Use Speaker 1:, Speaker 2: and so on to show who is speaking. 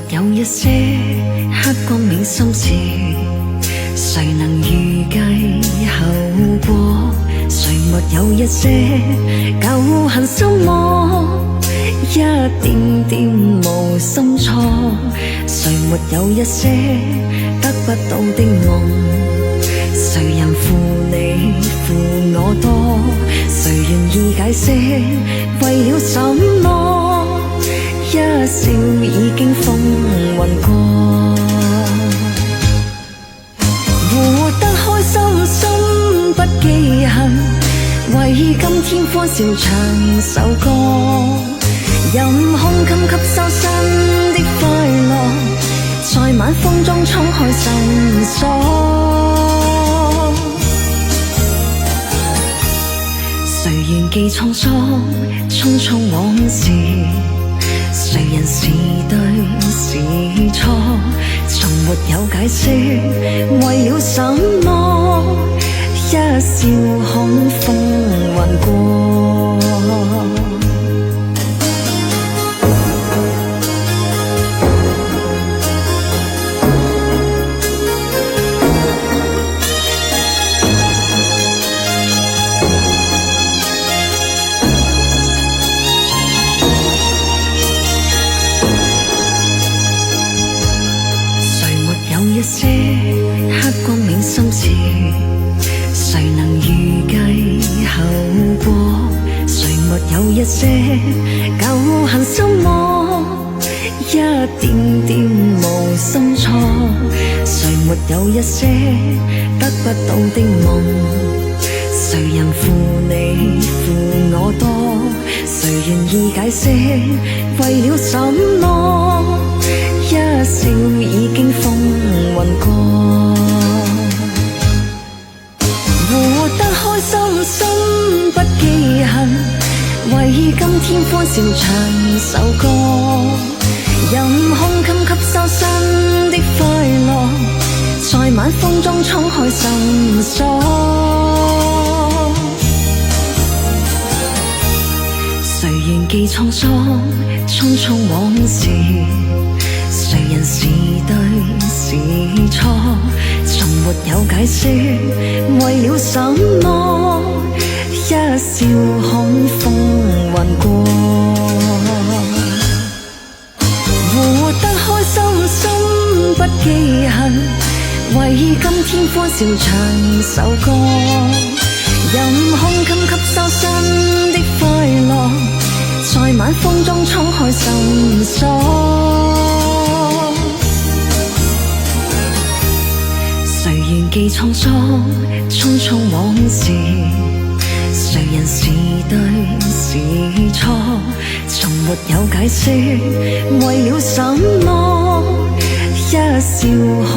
Speaker 1: 有一些刻光銘心事，誰能預計後果？誰沒有一些舊恨心魔，一點點無心錯？誰沒有一些得不到的夢？誰人負你負我多？誰願意解釋為了什麼？一笑已經風雲過，活得開心心不記恨，為今天歡笑唱首歌，任胸襟吸收新的快樂，在晚風中衝開心鎖。誰願記滄桑匆匆往事？誰人是對是錯？從沒有解釋為了什麼？一笑看風雲過。一些刻光銘心事，誰能預計後果？誰沒有一些舊恨心魔，一點點無心錯？誰沒有一些得不到的夢？誰人負你負我多？誰願意解釋為了什麼？一笑已經風雲過，活得開心心不記恨，為今天歡笑唱首歌，任胸襟吸收新的快樂，在晚風中衝開心鎖。誰願記滄桑匆匆往事？誰人是對是錯？從沒有解釋為了什麼？一笑看風雲過，活得開心心不記恨，為今天歡笑唱首歌，任胸襟吸收新的快樂，在晚風中衝開心鎖。誰願記滄桑匆匆往事？誰人是對是錯？從沒有解釋為了什麼？一笑看